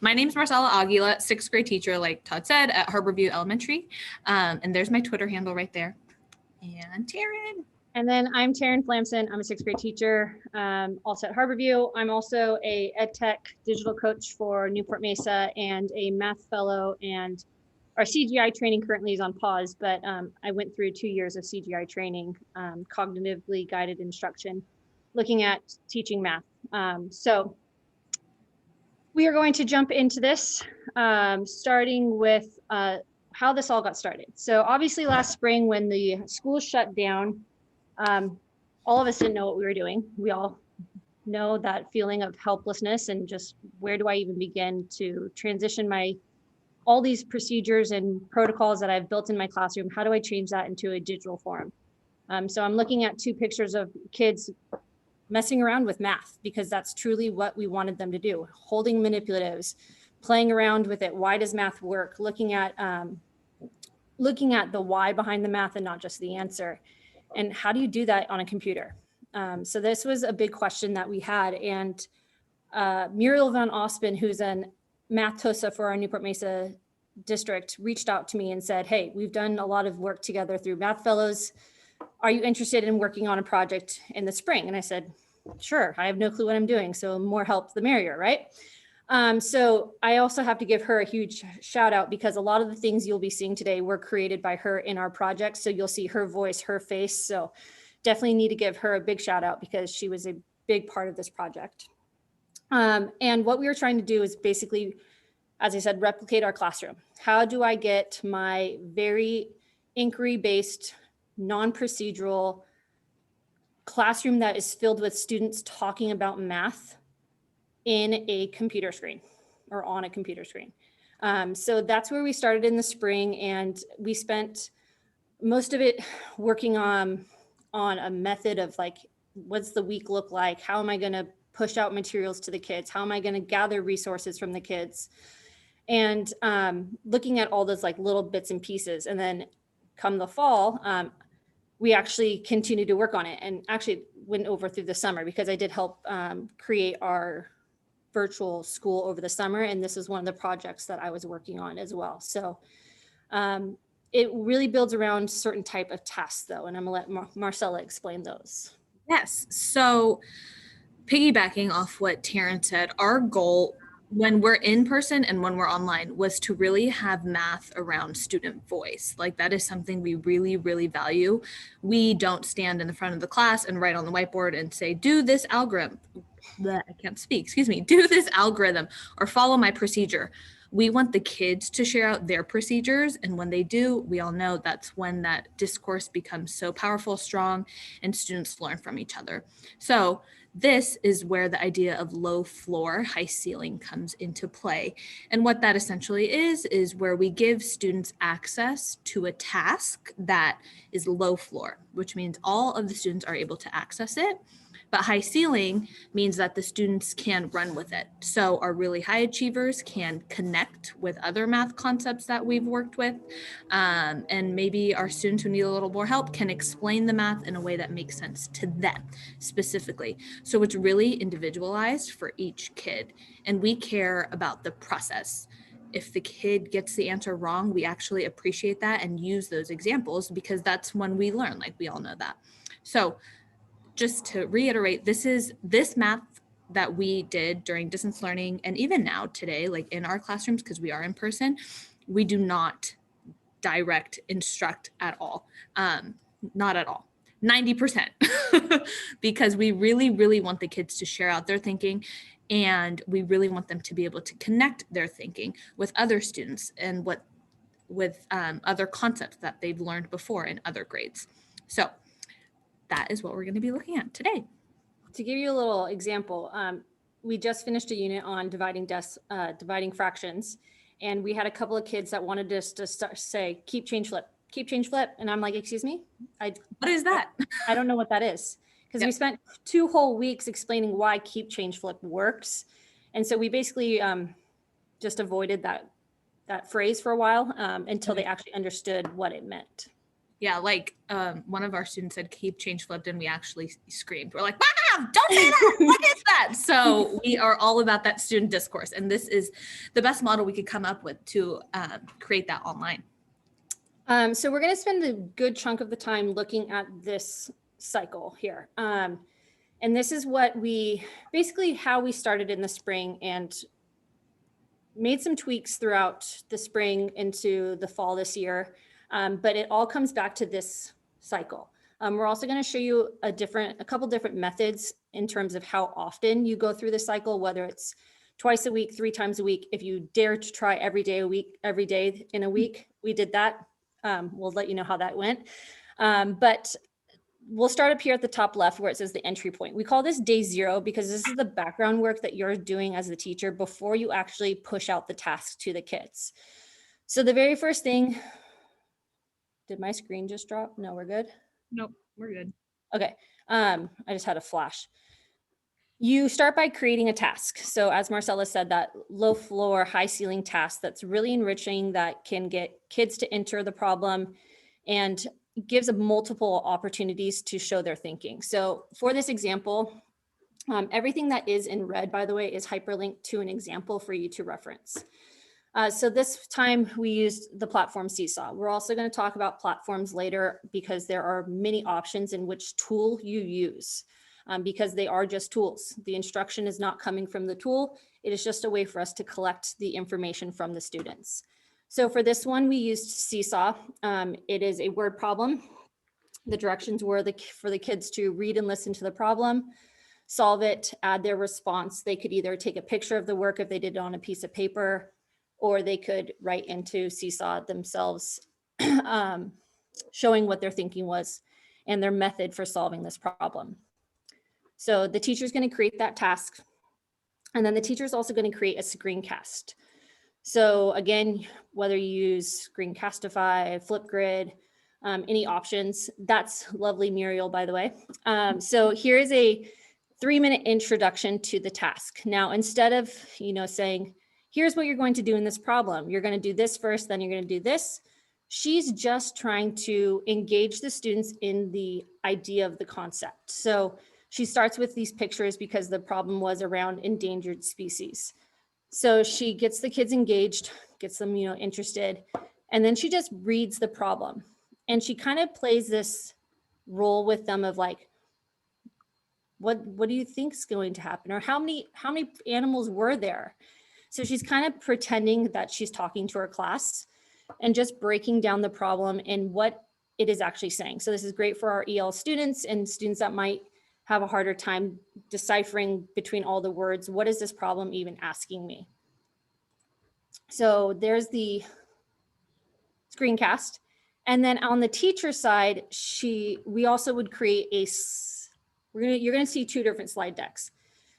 My name's Marcela, Aguilla, sixth grade teacher, like Todd said, at Harborview Elementary. And there's my Twitter handle right there. And Taryn. And then I'm Taryn Flamson. I'm a sixth grade teacher, also at Harborview. I'm also a ed tech digital coach for Newport Mesa and a math fellow, and our CGI training currently is on pause, but I went through 2 years of CGI training, cognitively guided instruction, looking at teaching math. So we are going to jump into this, starting with how this all got started. So obviously last spring when the school shut down, all of us didn't know what we were doing. We all know that feeling of helplessness and just where do I even begin to transition all these procedures and protocols that I've built in my classroom. How do I change that into a digital form? So I'm looking at 2 pictures of kids messing around with math, because that's truly what we wanted them to do. Holding manipulatives, playing around with it. Why does math work? Looking at the why behind the math and not just the answer. And how do you do that on a computer? So this was a big question that we had. And Muriel Van Ospen, who's an math TOSA for our Newport Mesa district, reached out to me and said, hey, we've done a lot of work together through Math Fellows. Are you interested in working on a project in the spring? And I said, sure, I have no clue what I'm doing. So more help, the merrier, right? So I also have to give her a huge shout out, because a lot of the things you'll be seeing today were created by her in our project. So you'll see her voice, her face. So definitely need to give her a big shout out, because she was a big part of this project. And what we were trying to do is basically, as I said, replicate our classroom. How do I get my very inquiry-based, non-procedural classroom that is filled with students talking about math in a computer screen or on a computer screen? So that's where we started in the spring, and we spent most of it working on a method of like, what's the week look like? How am I going to push out materials to the kids? How am I going to gather resources from the kids? And looking at all those like little bits and pieces. And then come the fall, we actually continued to work on it, and actually went over through the summer, because I did help create our virtual school over the summer. And this is one of the projects that I was working on as well. So it really builds around certain type of tasks though. And I'm gonna let Marcela explain those. Yes. So piggybacking off what Taryn said, our goal when we're in person and when we're online was to really have math around student voice. Like that is something we really, really value. We don't stand in the front of the class and write on the whiteboard and say, do this algorithm. I can't speak, excuse me, do this algorithm or follow my procedure. We want the kids to share out their procedures. And when they do, we all know that's when that discourse becomes so powerful, strong, and students learn from each other. So this is where the idea of low floor, high ceiling comes into play. And what that essentially is where we give students access to a task that is low floor, which means all of the students are able to access it. But high ceiling means that the students can run with it. So our really high achievers can connect with other math concepts that we've worked with. And maybe our students who need a little more help can explain the math in a way that makes sense to them specifically. So it's really individualized for each kid. And we care about the process. If the kid gets the answer wrong, we actually appreciate that and use those examples, because that's when we learn, like we all know that. So just to reiterate, this math that we did during distance learning, and even now today, like in our classrooms, because we are in person, we do not direct instruct at all. Not at all, 90%, because we really, really want the kids to share out their thinking. And we really want them to be able to connect their thinking with other students and with other concepts that they've learned before in other grades. So that is what we're going to be looking at today. To give you a little example, we just finished a unit on dividing fractions, and we had a couple of kids that wanted us to say, keep, change, flip, and I'm like, excuse me? What is that? I don't know what that is, because we spent 2 whole weeks explaining why keep, change, flip works. And so we basically just avoided that phrase for a while until they actually understood what it meant. Yeah, like one of our students said keep change flipped and we actually screamed. We're like, Mom, don't say that. What is that? So we are all about that student discourse. And this is the best model we could come up with to create that online. So we're going to spend a good chunk of the time looking at this cycle here. And this is what basically how we started in the spring and made some tweaks throughout the spring into the fall this year. But it all comes back to this cycle. We're also going to show you a couple different methods in terms of how often you go through the cycle, whether it's twice a week, 3 times a week. If you dare to try every day in a week, we did that. We'll let you know how that went. But we'll start up here at the top left where it says the entry point. We call this day 0 because this is the background work that you're doing as the teacher before you actually push out the task to the kids. So the very first thing, did my screen just drop? No, we're good. Nope, we're good. Okay, I just had a flash. You start by creating a task. So as Marcela said, that low floor, high ceiling task that's really enriching, that can get kids to enter the problem and gives them multiple opportunities to show their thinking. So for this example, everything that is in red, by the way, is hyperlinked to an example for you to reference. So this time we used the platform Seesaw. We're also going to talk about platforms later because there are many options in which tool you use. Because they are just tools. The instruction is not coming from the tool. It is just a way for us to collect the information from the students. So for this one, we used Seesaw. It is a word problem. The directions were for the kids to read and listen to the problem, solve it, add their response. They could either take a picture of the work if they did it on a piece of paper, or they could write into Seesaw themselves, showing what their thinking was and their method for solving this problem. So the teacher is going to create that task. And then the teacher is also going to create a screencast. So again, whether you use Screencastify, Flipgrid, any options, that's lovely Muriel, by the way. So here is a 3-minute introduction to the task. Now, instead of, saying, here's what you're going to do in this problem, you're going to do this first, then you're going to do this. She's just trying to engage the students in the idea of the concept. So she starts with these pictures because the problem was around endangered species. So she gets the kids engaged, gets them, interested, and then she just reads the problem. And she kind of plays this role with them of like, what do you think is going to happen? Or how many animals were there? So she's kind of pretending that she's talking to her class and just breaking down the problem and what it is actually saying. So this is great for our EL students and students that might have a harder time deciphering between all the words. What is this problem even asking me? So there's the screencast. And then on the teacher side, we also would create you're gonna see 2 different slide decks.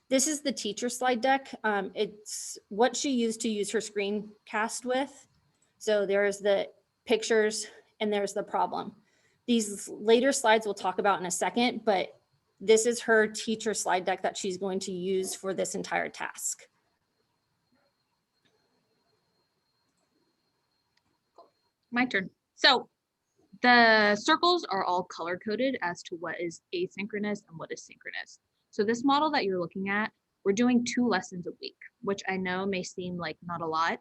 This is the teacher slide deck. It's what she used to use her screencast with. So there's the pictures and there's the problem. These later slides we'll talk about in a second, but this is her teacher slide deck that she's going to use for this entire task. My turn. So the circles are all color coded as to what is asynchronous and what is synchronous. So this model that you're looking at, we're doing 2 lessons a week, which I know may seem like not a lot,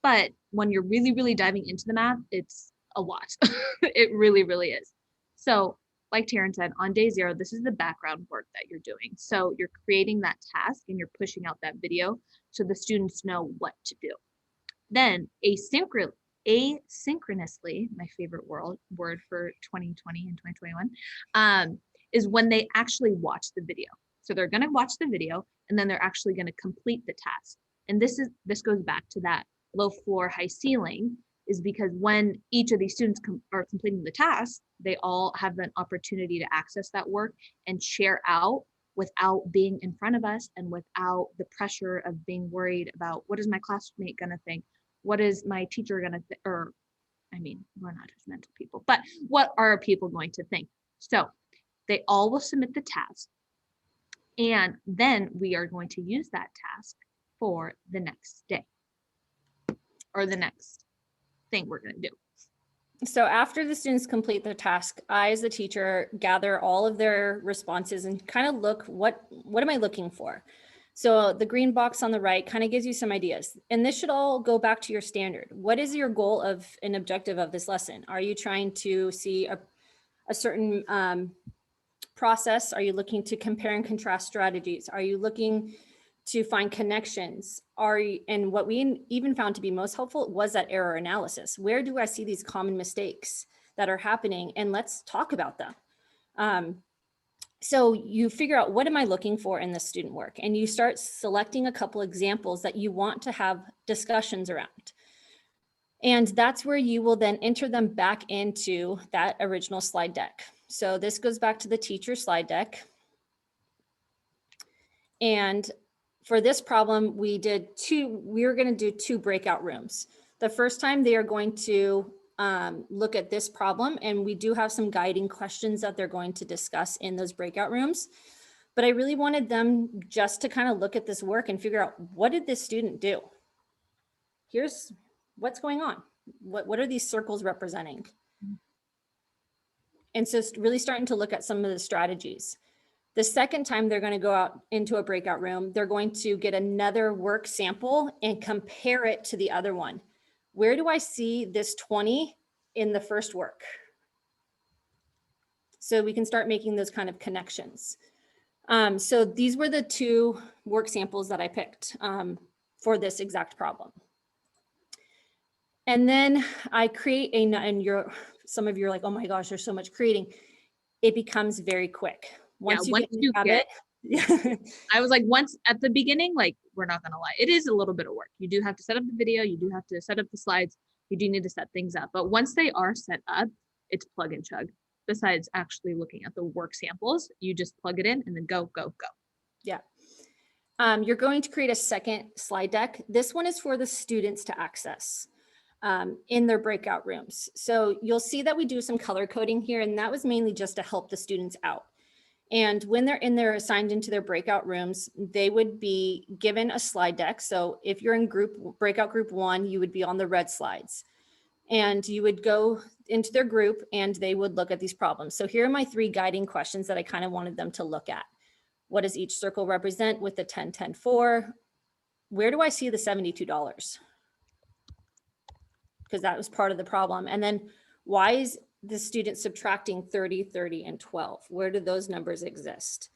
but when you're really, really diving into the math, it's a lot. It really, really is. So like Taryn said, on day 0, this is the background work that you're doing. So you're creating that task and you're pushing out that video so the students know what to do. Then asynchronously, my favorite word for 2020 and 2021, is when they actually watch the video. So they're going to watch the video and then they're actually going to complete the task. And this goes back to that low floor, high ceiling, is because when each of these students are completing the task, they all have an opportunity to access that work and share out without being in front of us and without the pressure of being worried about what is my classmate going to think? What is my teacher going to think? Or, I mean, we're not judgmental people, but what are people going to think? So they all will submit the task. And then we are going to use that task for the next day or the next thing we're going to do. So after the students complete their task, I, as the teacher, gather all of their responses and kind of look, what am I looking for? So the green box on the right kind of gives you some ideas. And this should all go back to your standard. What is your goal of an objective of this lesson? Are you trying to see a certain process? Are you looking to compare and contrast strategies? Are you looking to find connections? And what we even found to be most helpful was that error analysis. Where do I see these common mistakes that are happening? And let's talk about them. So you figure out, what am I looking for in this student work? And you start selecting a couple examples that you want to have discussions around. And that's where you will then enter them back into that original slide deck. So this goes back to the teacher slide deck. And for this problem, we were going to do 2 breakout rooms. The first time they are going to look at this problem, and we do have some guiding questions that they're going to discuss in those breakout rooms. But I really wanted them just to kind of look at this work and figure out, what did this student do? Here's what's going on. What are these circles representing? And so really starting to look at some of the strategies. The second time they're going to go out into a breakout room, they're going to get another work sample and compare it to the other one. Where do I see this 20 in the first work? So we can start making those kind of connections. So these were the 2 work samples that I picked for this exact problem. And then I create some of you are like, oh my gosh, there's so much creating. It becomes very quick. Once you get it, I was like, once at the beginning, like, we're not gonna lie, it is a little bit of work. You do have to set up the video, you do have to set up the slides, you do need to set things up. But once they are set up, it's plug and chug. Besides actually looking at the work samples, you just plug it in and then go, go, go. Yeah. You're going to create a second slide deck. This one is for the students to access in their breakout rooms. So you'll see that we do some color coding here, and that was mainly just to help the students out. And when they're assigned into their breakout rooms, they would be given a slide deck. So if you're in breakout group 1, you would be on the red slides. And you would go into their group and they would look at these problems. So here are my 3 guiding questions that I kind of wanted them to look at. What does each circle represent with the 10, 10, 4? Where do I see the $72? Because that was part of the problem. And then why is the student subtracting 30, 30, and 12? Where do those numbers exist?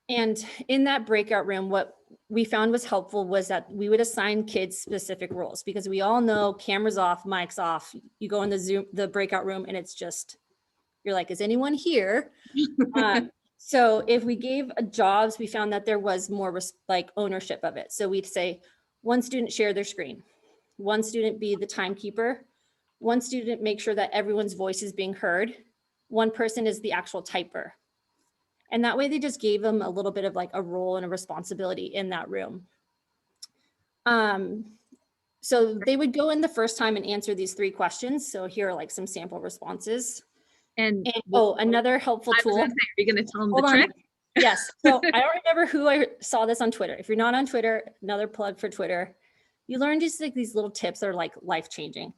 And in that breakout room, what we found was helpful was that we would assign kids specific roles, because we all know cameras off, mics off. You go in the breakout room and it's just, you're like, is anyone here? So if we gave jobs, we found that there was more like ownership of it. So we'd say, one student share their screen, one student be the timekeeper, one student make sure that everyone's voice is being heard, one person is the actual typer. And that way they just gave them a little bit of like a role and a responsibility in that room. So they would go in the first time and answer these 3 questions. So here are like some sample responses. And another helpful tool. Are you going to tell them the trick? Yes. So I don't remember who I saw this on Twitter. If you're not on Twitter, another plug for Twitter. You learn just like these little tips that are like life-changing.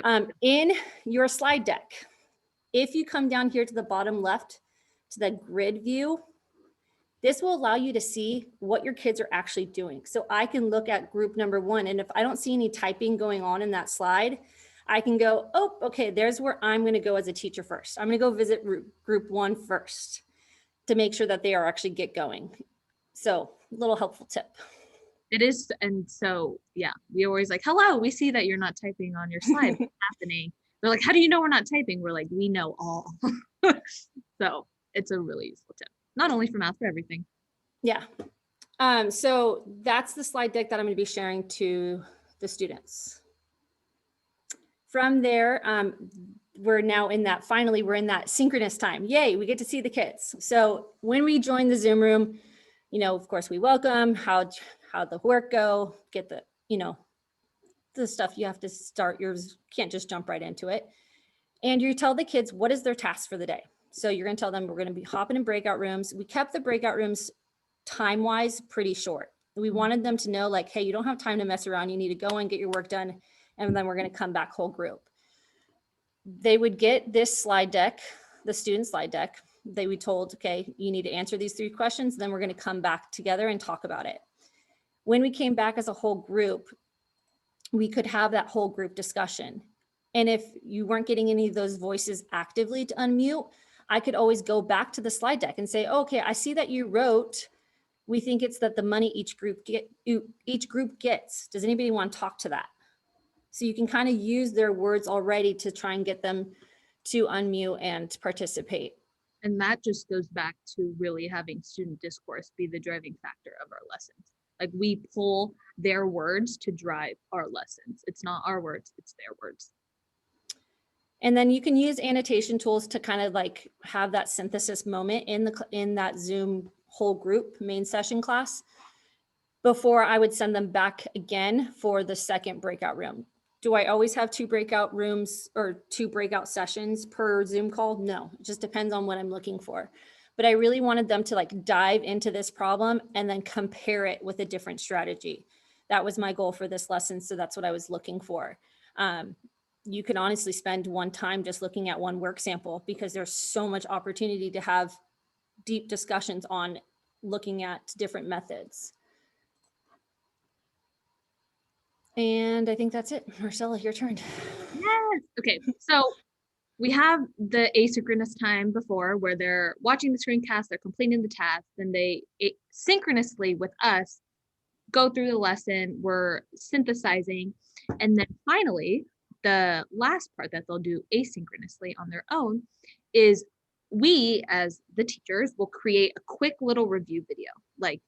Yep. In your slide deck, if you come down here to the bottom left to the grid view, this will allow you to see what your kids are actually doing. So I can look at group number 1, and if I don't see any typing going on in that slide, I can go, oh, okay, there's where I'm going to go as a teacher first. I'm going to go visit group 1 first to make sure that they are actually get going. So little helpful tip. It is. And so, yeah, we always like, hello, we see that you're not typing on your slide. What's happening? They're like, how do you know we're not typing? We're like, we know all. So it's a really useful tip, not only for math, for everything. Yeah. So that's the slide deck that I'm going to be sharing to the students. From there, we're now in that, finally, we're in that synchronous time. Yay, we get to see the kids. So when we join the Zoom room, you know, of course we welcome, how'd the work go, get the, you know, the stuff you have to start, yours can't just jump right into it. And you tell the kids what is their task for the day. So you're going to tell them we're going to be hopping in breakout rooms. We kept the breakout rooms time-wise pretty short. We wanted them to know like, hey, you don't have time to mess around. You need to go and get your work done. And then we're going to come back whole group. they would get this slide deck, the student slide deck. They would told, okay, you need to answer these 3 questions. Then we're going to come back together and talk about it. When we came back as a whole group, we could have that whole group discussion. And if you weren't getting any of those voices actively to unmute, I could always go back to the slide deck and say, okay, I see that you wrote, we think it's that the money each group gets. Does anybody want to talk to that? So you can kind of use their words already to try and get them to unmute and participate. And that just goes back to really having student discourse be the driving factor of our lessons. Like we pull their words to drive our lessons. It's not our words, it's their words. And then you can use annotation tools to kind of like have that synthesis moment in that Zoom whole group main session class before I would send them back again for the second breakout room. Do I always have 2 breakout rooms or 2 breakout sessions per Zoom call? No, it just depends on what I'm looking for. But I really wanted them to like dive into this problem and then compare it with a different strategy. That was my goal for this lesson. So that's what I was looking for. You can honestly spend one time just looking at one work sample because there's so much opportunity to have deep discussions on looking at different methods. And I think that's it. Marcela, your turn. Yes. Okay. So we have the asynchronous time before where they're watching the screencast, they're completing the task, then they synchronously with us go through the lesson, we're synthesizing, and then finally, the last part that they'll do asynchronously on their own is we, as the teachers, will create a quick little review video. Like,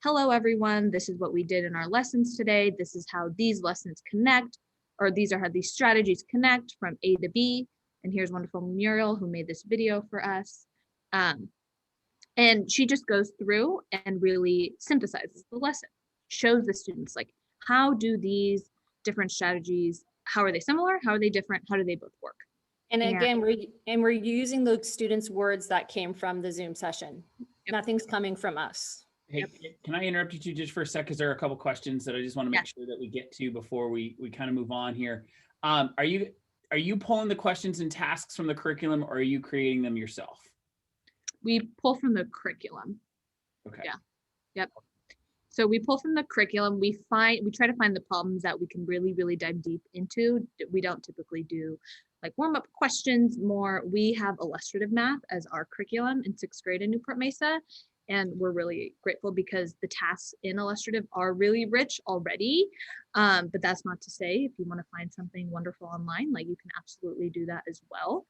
hello, everyone, this is what we did in our lessons today. This is how these lessons connect, or these are how these strategies connect from A to B. And here's wonderful Muriel who made this video for us. And she just goes through and really synthesizes the lesson, shows the students like, how do these different strategies, how are they similar? How are they different? How do they both work? And again, we're using the students' words that came from the Zoom session. Yep. Nothing's coming from us. Hey, yep. Can I interrupt you two just for a sec? Because there are a couple questions that I just want to make sure that we get to before we kind of move on here. Are you pulling the questions and tasks from the curriculum, or are you creating them yourself? We pull from the curriculum. Okay. Yeah. Yep. So we pull from the curriculum. We try to find the problems that we can really, really dive deep into. We don't typically do like warm-up questions more. We have illustrative math as our curriculum in 6th grade in Newport Mesa. And we're really grateful because the tasks in illustrative are really rich already. But that's not to say if you want to find something wonderful online, like you can absolutely do that as well.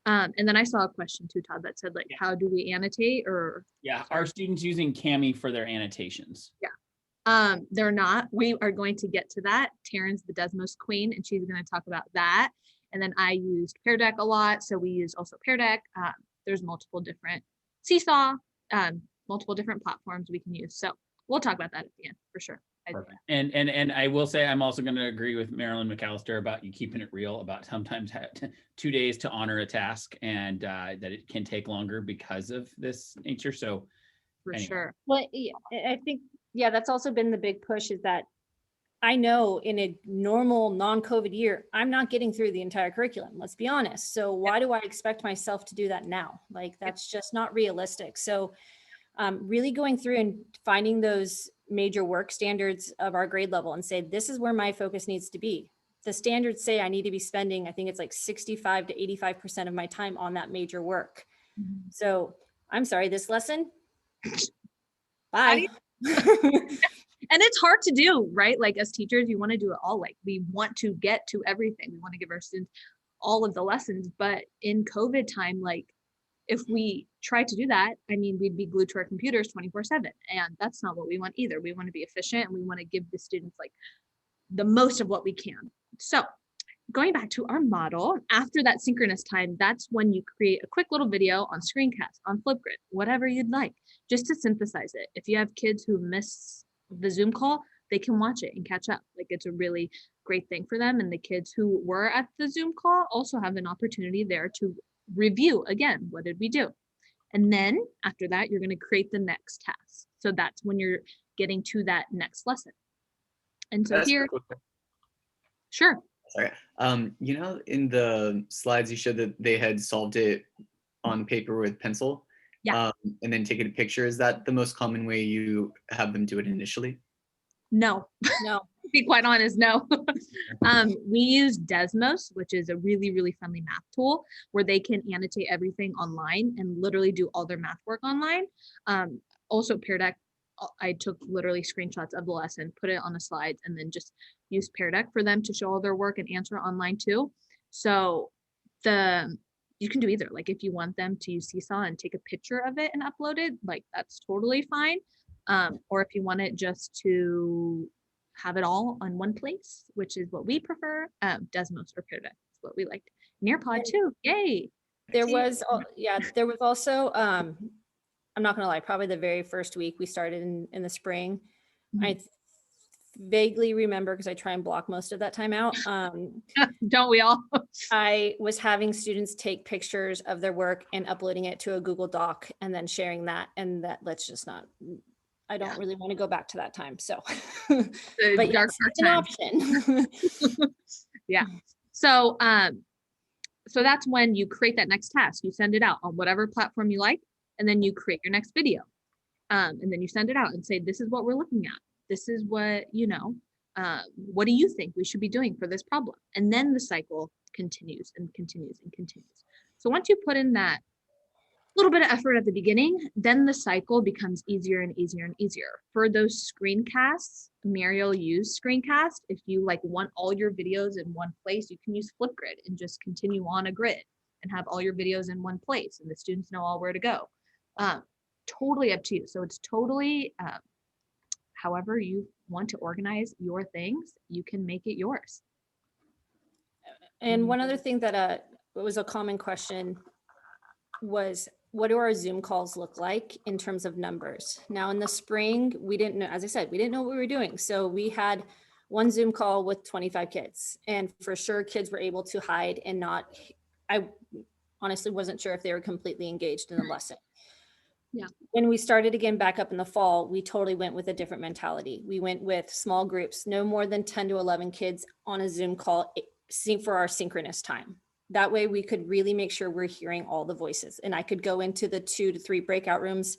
And then I saw a question too, Todd, that said like, how do we annotate or? Yeah, are students using Kami for their annotations? Yeah, they're not. We are going to get to that. Taryn's the Desmos queen and she's going to talk about that. And then I used Pear Deck a lot. So we use also Pear Deck. There's multiple different Seesaw, multiple different platforms we can use. So we'll talk about that at the end for sure. Perfect. And I will say, I'm also going to agree with Marilyn McAllister about you keeping it real about sometimes 2 days to honor a task and that it can take longer because of this nature. So for sure. Well, I think, that's also been the big push is that I know in a normal non-COVID year, I'm not getting through the entire curriculum. Let's be honest. So why do I expect myself to do that now? Like that's just not realistic. So really going through and finding those major work standards of our grade level and say, this is where my focus needs to be. The standards say I need to be spending, I think it's like 65 to 85% of my time on that major work. Mm-hmm. So I'm sorry, this lesson, bye. And it's hard to do, right? Like as teachers, you want to do it all. Like we want to get to everything. We want to give our students all of the lessons, but in COVID time, like if we try to do that, I mean, we'd be glued to our computers 24/7. And that's not what we want either. We want to be efficient and we want to give the students like the most of what we can. So going back to our model, after that synchronous time, that's when you create a quick little video on screencast, on Flipgrid, whatever you'd like, just to synthesize it. If you have kids who miss the Zoom call, they can watch it and catch up. Like it's a really great thing for them. And the kids who were at the Zoom call also have an opportunity there to review again, what did we do? And then after that, you're going to create the next task. So that's when you're getting to that next lesson. And so here, sure. Sorry. You know, in the slides you showed that they had solved it on paper with pencil. Yeah. And then taken a picture. Is that the most common way you have them do it initially? No. No. To be quite honest, no. We use Desmos, which is a really, really friendly math tool where they can annotate everything online and literally do all their math work online. Also, Pear Deck, I took literally screenshots of the lesson, put it on the slides, and then just use Pear Deck for them to show all their work and answer online too. So you can do either. Like if you want them to use Seesaw and take a picture of it and upload it, like that's totally fine. Or if you want it just to have it all on one place, which is what we prefer, Desmos or Pear Deck is what we liked. Nearpod too, yay. There was, there was also, I'm not gonna lie, probably the very first week we started in the spring. I vaguely remember, because I try and block most of that time out. Don't we all? I was having students take pictures of their work and uploading it to a Google Doc and then sharing that, and that let's just not, I don't really want to go back to that time. So, but yes, it's an option. Yeah. So, so that's when you create that next task. You send it out on whatever platform you like, and then you create your next video. And then you send it out and say, this is what we're looking at. This is what, what do you think we should be doing for this problem? And then the cycle continues and continues and continues. So once you put in that little bit of effort at the beginning, then the cycle becomes easier and easier and easier. For those screencasts, Mariel used screencast. If you want all your videos in one place, you can use Flipgrid and just continue on a grid and have all your videos in one place and the students know all where to go. Totally up to you. So it's totally, however you want to organize your things, you can make it yours. And one other thing that was a common question was, what do our Zoom calls look like in terms of numbers? Now in the spring, we didn't know, as I said, we didn't know what we were doing. So we had one Zoom call with 25 kids, and for sure kids were able to hide and not, I honestly wasn't sure if they were completely engaged in the lesson. Yeah. When we started again back up in the fall, we totally went with a different mentality. We went with small groups, no more than 10 to 11 kids on a Zoom call for our synchronous time. That way we could really make sure we're hearing all the voices, and I could go into the 2 to 3 breakout rooms.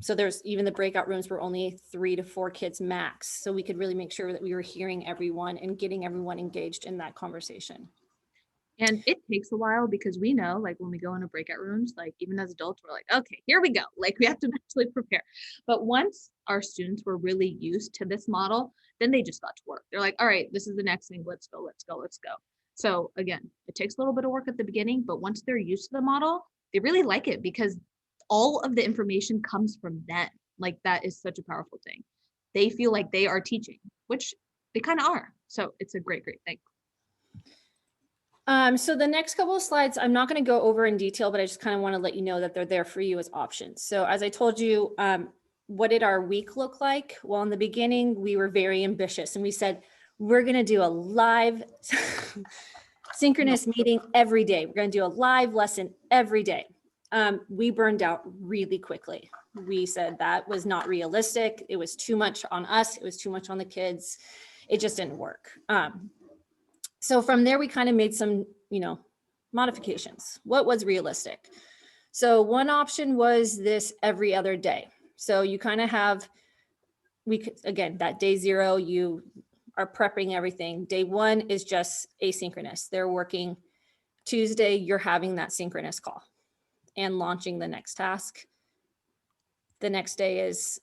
So there's even the breakout rooms were only 3 to 4 kids max. So we could really make sure that we were hearing everyone and getting everyone engaged in that conversation. And it takes a while because we know, when we go into breakout rooms, even as adults, we're like, okay, here we go. We have to actually prepare. But once our students were really used to this model, then they just got to work. They're like, all right, this is the next thing. Let's go, let's go, let's go. So again, it takes a little bit of work at the beginning, but once they're used to the model, they really like it because all of the information comes from them. That is such a powerful thing. They feel like they are teaching, which they kind of are. So it's a great, great thing. So the next couple of slides, I'm not going to go over in detail, but I just kind of want to let you know that they're there for you as options. So as I told you, what did our week look like? Well, in the beginning, we were very ambitious and we said, we're going to do a live synchronous meeting every day. We're going to do a live lesson every day. We burned out really quickly. We said that was not realistic. It was too much on us. It was too much on the kids. It just didn't work. So from there, we kind of made some, modifications. What was realistic? So one option was this every other day. So you kind of have, again, that day 0, you are prepping everything. Day 1 is just asynchronous. They're working. Tuesday, you're having that synchronous call and launching the next task. The next day is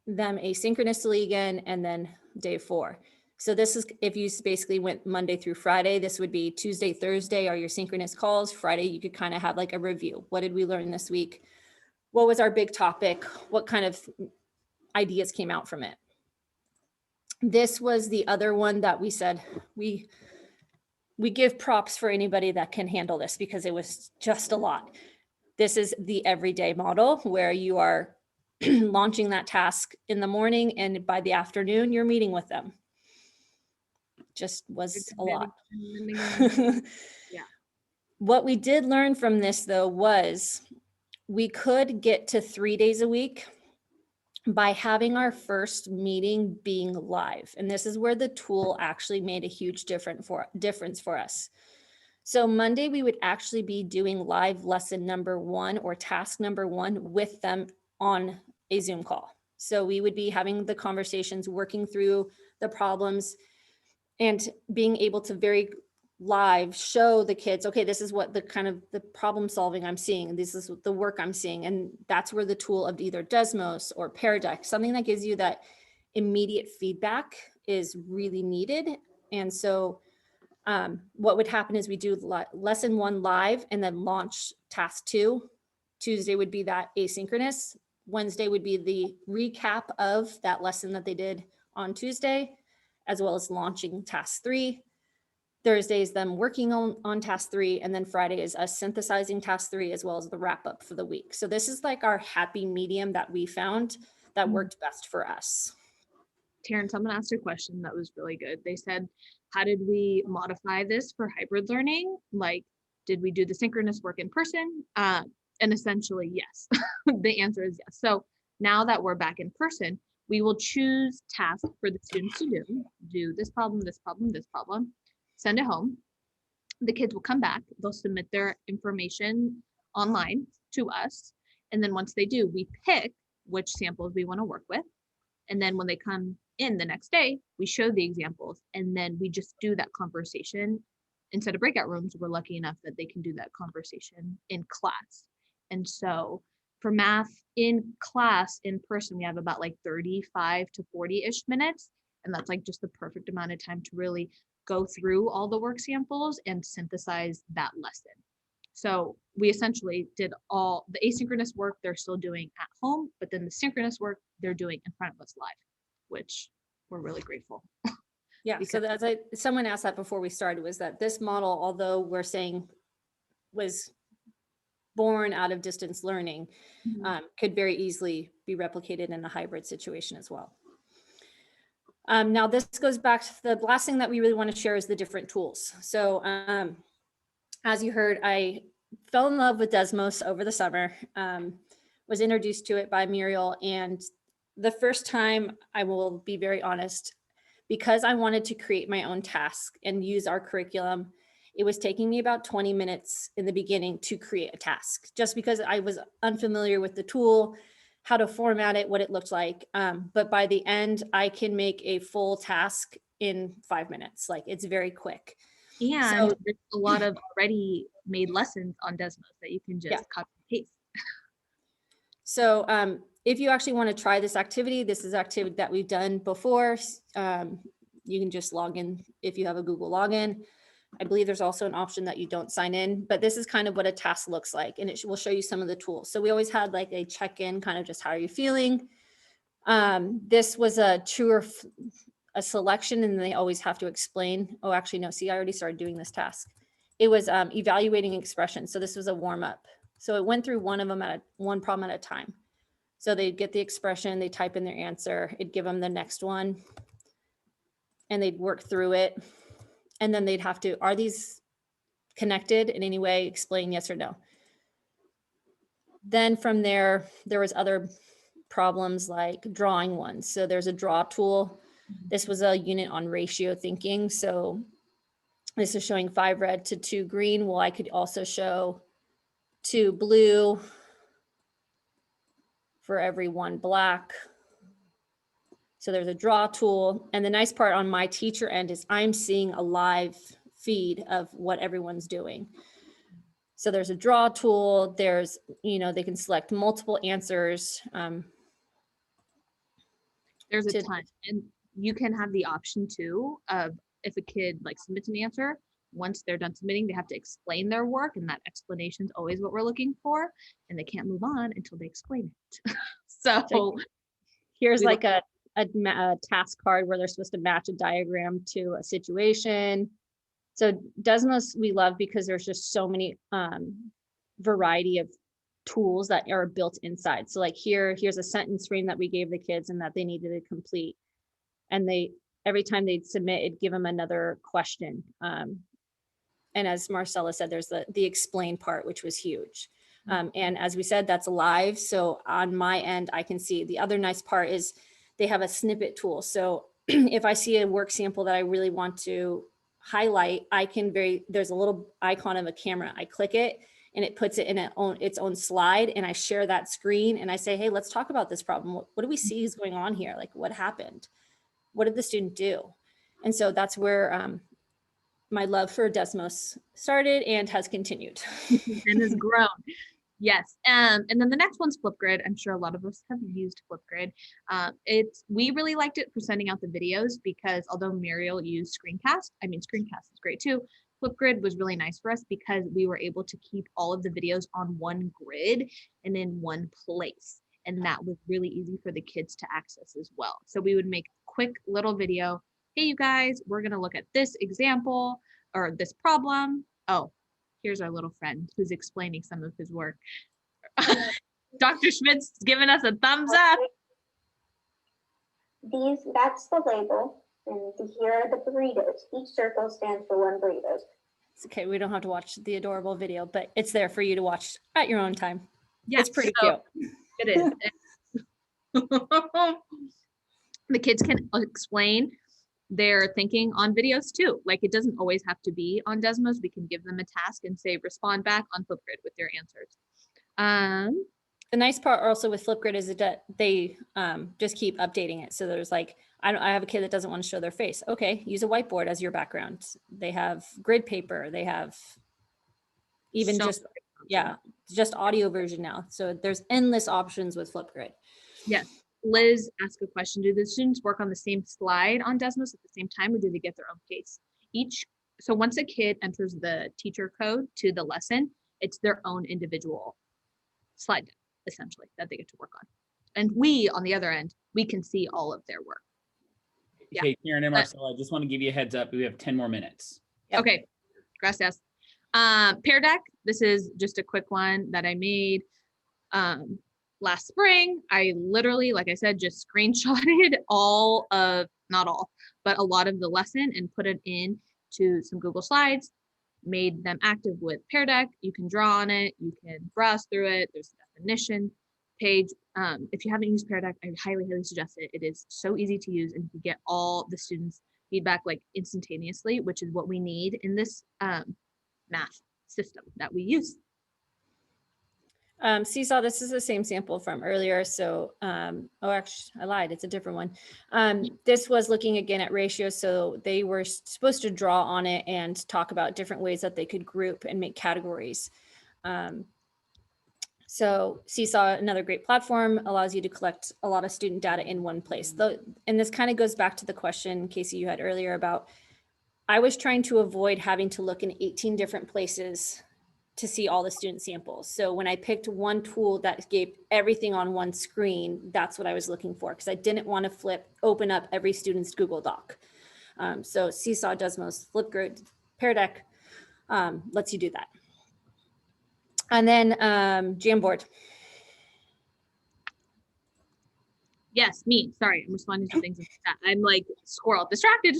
them asynchronously again, and then day 4. So this is, if you basically went Monday through Friday, this would be Tuesday, Thursday are your synchronous calls. Friday, you could kind of have a review. What did we learn this week? What was our big topic? What kind of ideas came out from it? This was the other one that we said, we give props for anybody that can handle this because it was just a lot. This is the everyday model where you are launching that task in the morning, and by the afternoon, you're meeting with them. Just was a lot. Yeah. What we did learn from this though was we could get to 3 days a week, by having our first meeting being live. And this is where the tool actually made a huge difference for us. So Monday, we would actually be doing live lesson number 1 or task number 1 with them on a Zoom call. So we would be having the conversations, working through the problems, and being able to very live show the kids, okay, this is what the kind of the problem solving I'm seeing, this is the work I'm seeing. And that's where the tool of either Desmos or Pear Deck, something that gives you that immediate feedback, is really needed. And so what would happen is we do lesson 1 live and then launch task 2. Tuesday would be that asynchronous. Wednesday would be the recap of that lesson that they did on Tuesday, as well as launching task 3. Thursday is them working on task 3, and then Friday is us synthesizing task 3, as well as the wrap up for the week. So this is like our happy medium that we found that worked best for us. Taryn, someone asked a question that was really good. They said, how did we modify this for hybrid learning? Like, did we do the synchronous work in person? And essentially, yes. The answer is yes. So now that we're back in person, we will choose tasks for the students to do this problem, this problem, this problem, send it home. The kids will come back, they'll submit their information online to us. And then once they do, we pick which samples we want to work with. And then when they come in the next day, we show the examples, and then we just do that conversation. Instead of breakout rooms, we're lucky enough that they can do that conversation in class. And so for math in class, in person, we have about like 35 to 40-ish minutes. And that's like just the perfect amount of time to really go through all the work samples and synthesize that lesson. So we essentially did all the asynchronous work they're still doing at home, but then the synchronous work they're doing in front of us live, which we're really grateful. Yeah, so as someone asked that before we started, was that this model, although we're saying was born out of distance learning, could very easily be replicated in a hybrid situation as well. Now this goes back to the last thing that we really want to share is the different tools. So as you heard, I fell in love with Desmos over the summer, was introduced to it by Muriel. And the first time, I will be very honest, because I wanted to create my own task and use our curriculum, it was taking me about 20 minutes in the beginning to create a task, just because I was unfamiliar with the tool, how to format it, what it looked like. But by the end, I can make a full task in 5 minutes. Like, it's very quick. And so, there's a lot of already made lessons on Desmos that you can just copy and paste. So if you actually want to try this activity, this is activity that we've done before. You can just log in if you have a Google login. I believe there's also an option that you don't sign in, but this is kind of what a task looks like, and it will show you some of the tools. So we always had like a check-in, kind of just how are you feeling? This was a true or a selection, and they always have to explain. Oh, actually, no, see, I already started doing this task. It was evaluating expression. So this was a warm-up. So it went through one problem at a time. So they'd get the expression, they type in their answer, it'd give them the next one, and they'd work through it. And then they'd have to, are these connected in any way? Explain yes or no. Then from there, there was other problems like drawing ones. So there's a draw tool. This was a unit on ratio thinking. So this is showing 5 red to 2 green. Well, I could also show 2 blue for every 1 black. So there's a draw tool. And the nice part on my teacher end is I'm seeing a live feed of what everyone's doing. So there's a draw tool. There's, they can select multiple answers. There's a ton. And you can have the option too of if a kid like submits an answer, once they're done submitting, they have to explain their work, and that explanation is always what we're looking for, and they can't move on until they explain it. So here's like a task card where they're supposed to match a diagram to a situation. So Desmos we love because there's just so many variety of tools that are built inside. So like here's a sentence frame that we gave the kids and that they needed to complete. And every time they'd submit, it'd give them another question. And as Marcela said, there's the explain part, which was huge. And as we said, that's live. So on my end, I can see. The other nice part is they have a snippet tool. So if I see a work sample that I really want to highlight, there's a little icon of a camera. I click it and it puts it in its own slide, and I share that screen and I say, hey, let's talk about this problem. What do we see is going on here? Like, what happened? What did the student do? And so that's where my love for Desmos started and has continued. And has grown. Yes. And then the next one's Flipgrid. I'm sure a lot of us have used Flipgrid. We really liked it for sending out the videos because although Muriel used Screencast is great too. Flipgrid was really nice for us because we were able to keep all of the videos on one grid and in one place. And that was really easy for the kids to access as well. So we would make a quick little video. Hey, you guys, we're going to look at this example or this problem. Oh, here's our little friend who's explaining some of his work. Dr. Schmidt's giving us a thumbs up. That's the label, and here are the burritos. Each circle stands for one burrito. It's okay, we don't have to watch the adorable video, but it's there for you to watch at your own time. Yeah, it's pretty cute. It is. The kids can explain their thinking on videos too. Like, it doesn't always have to be on Desmos. We can give them a task and say, respond back on Flipgrid with their answers. The nice part also with Flipgrid is that they just keep updating it. So there's like, I have a kid that doesn't want to show their face. Okay, use a whiteboard as your background. They have grid paper. They have even just audio version now. So there's endless options with Flipgrid. Yes. Liz asked a question. Do the students work on the same slide on Desmos at the same time, or do they get their own case? So once a kid enters the teacher code to the lesson, it's their own individual slide deck, essentially, that they get to work on. And we, on the other end, we can see all of their work. Yeah. Okay, Taryn and Marcela, I just want to give you a heads up. We have 10 more minutes. Yep. Okay, gracias. Pear Deck, this is just a quick one that I made last spring. I literally, like I said, just screenshotted not all, but a lot of the lesson and put it in to some Google Slides, made them active with Pear Deck. You can draw on it, you can browse through it. There's a definition page. If you haven't used Pear Deck, I highly suggest it. It is so easy to use, and you get all the students' feedback like instantaneously, which is what we need in this math system that we use. Seesaw, this is the same sample from earlier. So, actually I lied, it's a different one. This was looking again at ratios. So they were supposed to draw on it and talk about different ways that they could group and make categories. So Seesaw, another great platform, allows you to collect a lot of student data in one place. And this kind of goes back to the question, Casey, you had earlier about, I was trying to avoid having to look in 18 different places to see all the student samples. So when I picked one tool that gave everything on one screen, that's what I was looking for, because I didn't want to open up every student's Google Doc. So Seesaw, Desmos, Flipgrid, Pear Deck lets you do that. And then Jamboard. Yes, me. Sorry, I'm responding to things like that. I'm like squirrel, distracted.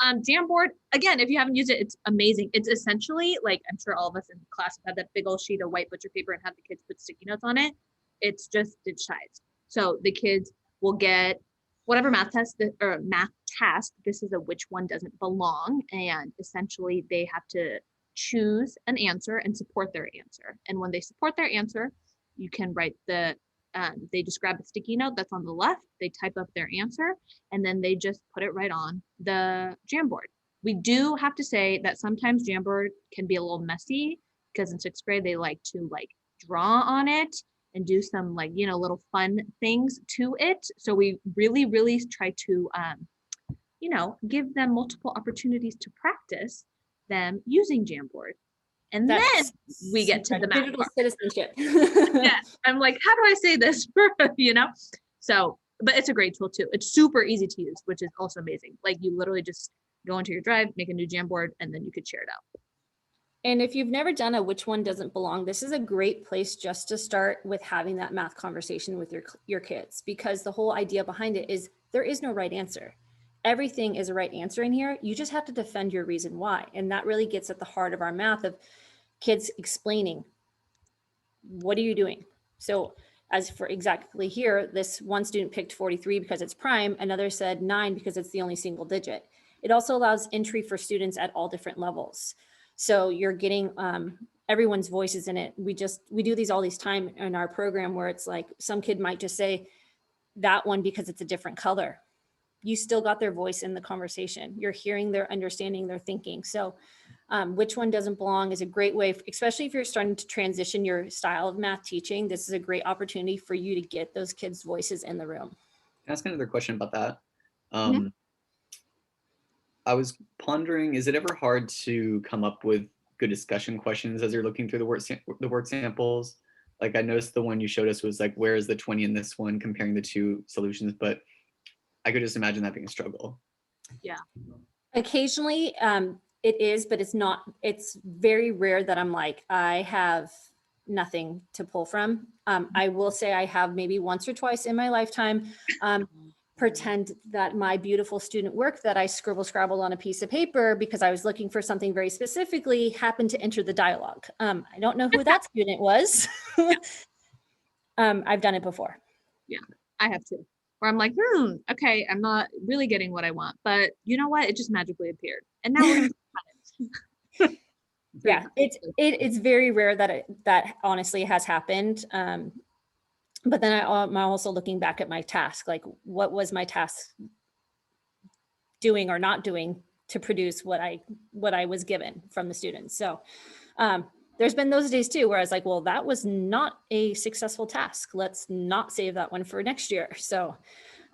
Jamboard, again, if you haven't used it, it's amazing. It's essentially like, I'm sure all of us in class have had that big old sheet of white butcher paper and have the kids put sticky notes on it. It's just digitized. So the kids will get whatever math task, this is a which one doesn't belong. And essentially they have to choose an answer and support their answer. And when they support their answer, you can write they just grab a sticky note that's on the left, they type up their answer, and then they just put it right on the Jamboard. We do have to say that sometimes Jamboard can be a little messy because in 6th grade, they like to draw on it and do some little fun things to it. So we really, really try to, give them multiple opportunities to practice them using Jamboard. And then we get to the digital citizenship. Yeah, I'm like, how do I say this? So, but it's a great tool too. It's super easy to use, which is also amazing. Like, you literally just go into your drive, make a new Jamboard, and then you could share it out. And if you've never done a which one doesn't belong, this is a great place just to start with having that math conversation with your kids, because the whole idea behind it is there is no right answer. Everything is a right answer in here. You just have to defend your reason why. And that really gets at the heart of our math, of kids explaining what are you doing? So as for exactly here, this one student picked 43 because it's prime, another said 9 because it's the only single digit. It also allows entry for students at all different levels. So you're getting everyone's voices in it. We do these all these time in our program where it's like some kid might just say that one because it's a different color. You still got their voice in the conversation. You're hearing their understanding, their thinking. So which one doesn't belong is a great way, especially if you're starting to transition your style of math teaching. This is a great opportunity for you to get those kids' voices in the room. Can I ask another question about that? Mhm. I was pondering, is it ever hard to come up with good discussion questions as you're looking through the word samples? Like I noticed the one you showed us was like, where is the 20 in this one, comparing the two solutions, but I could just imagine that being a struggle. Yeah. Occasionally it is, but it's very rare that I'm like, I have nothing to pull from. I will say I have maybe once or twice in my lifetime pretend that my beautiful student work that I scrabbled on a piece of paper because I was looking for something very specifically happened to enter the dialogue. I don't know who that student was. I've done it before. Yeah, I have too. Where I'm like, okay, I'm not really getting what I want, but you know what? It just magically appeared. And now we're gonna talk about it. Yeah, it's very rare that honestly has happened. But then I'm also looking back at my task, like what was my task doing or not doing to produce what I was given from the students. So there's been those days too where I was like, well, that was not a successful task. Let's not save that one for next year. So,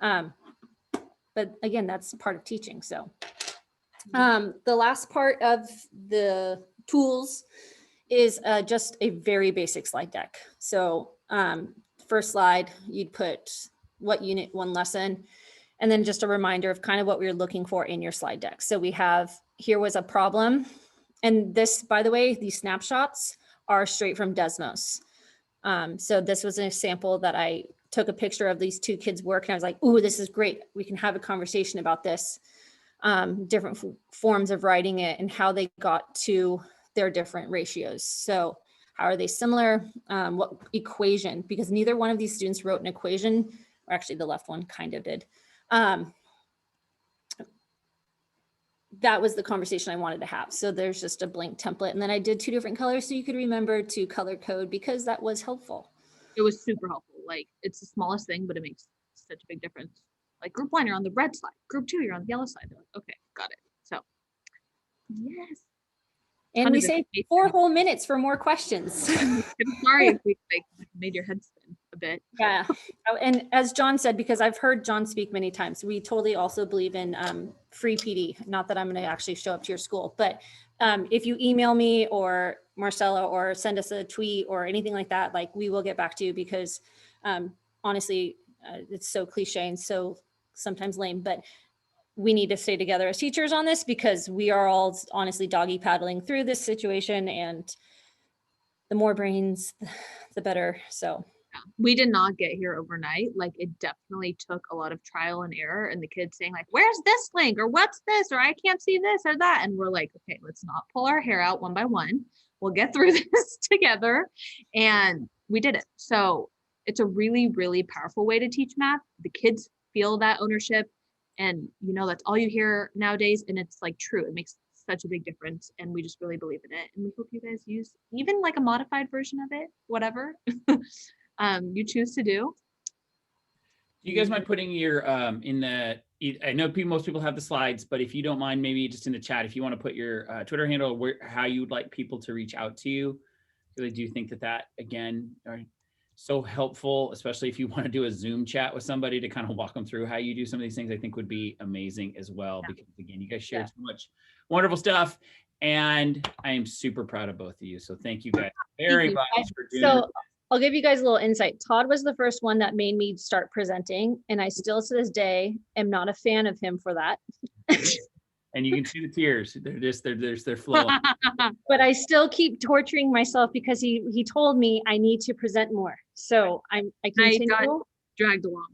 but again, that's part of teaching. So the last part of the tools is just a very basic slide deck. So first slide, you'd put what unit, one lesson, and then just a reminder of kind of what we were looking for in your slide deck. So we have, here was a problem. And this, by the way, these snapshots are straight from Desmos. So this was an example that I took a picture of these two kids' work and I was like, ooh, this is great. We can have a conversation about this, different forms of writing it and how they got to their different ratios. So how are they similar? What equation? Because neither one of these students wrote an equation, or actually the left one kind of did. That was the conversation I wanted to have. So there's just a blank template. And then I did 2 different colors so you could remember to color code because that was helpful. It was super helpful. Like it's the smallest thing, but it makes such a big difference. Like group 1, you're on the red side. Group 2, you're on the yellow side. They're like, okay, got it. So yes. And we saved 4 whole minutes for more questions. I'm sorry if we like made your head spin a bit. Yeah. And as John said, because I've heard John speak many times, we totally also believe in free PD. Not that I'm going to actually show up to your school, but if you email me or Marcela or send us a tweet or anything like that, like we will get back to you because honestly, it's so cliche and so sometimes lame, but we need to stay together as teachers on this because we are all honestly doggy paddling through this situation, and the more brains, the better. So we did not get here overnight. Like it definitely took a lot of trial and error and the kids saying like, where's this link or what's this or I can't see this or that. And we're like, okay, let's not pull our hair out one by one. We'll get through this together. And we did it. So it's a really, really powerful way to teach math. The kids feel that ownership. And you know, that's all you hear nowadays. And it's like true. It makes such a big difference. And we just really believe in it. And we hope you guys use even like a modified version of it, whatever you choose to do. You guys mind putting your in the, I know most people have the slides, but if you don't mind, maybe just in the chat, if you want to put your Twitter handle, how you would like people to reach out to you. Really do think that again, are so helpful, especially if you want to do a Zoom chat with somebody to kind of walk them through how you do some of these things, I think would be amazing as well. Yeah. Because again, you guys shared so much wonderful stuff. And I am super proud of both of you. So thank you guys very much for doing this. I'll give you guys a little insight. Todd was the first one that made me start presenting, and I still to this day am not a fan of him for that. And you can see the tears. They're flowing. But I still keep torturing myself because he told me I need to present more. So I continue. I got dragged along.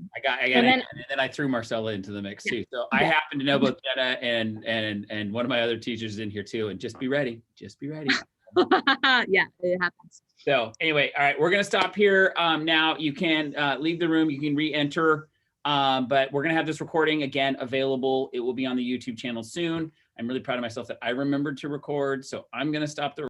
And then I threw Marcela into the mix too. So I happen to know both Jenna and one of my other teachers in here too. And just be ready. Just be ready. Yeah, it happens. So anyway, all right, we're going to stop here. Now you can leave the room. You can re-enter, but we're going to have this recording again available. It will be on the YouTube channel soon. I'm really proud of myself that I remembered to record. So I'm going to stop the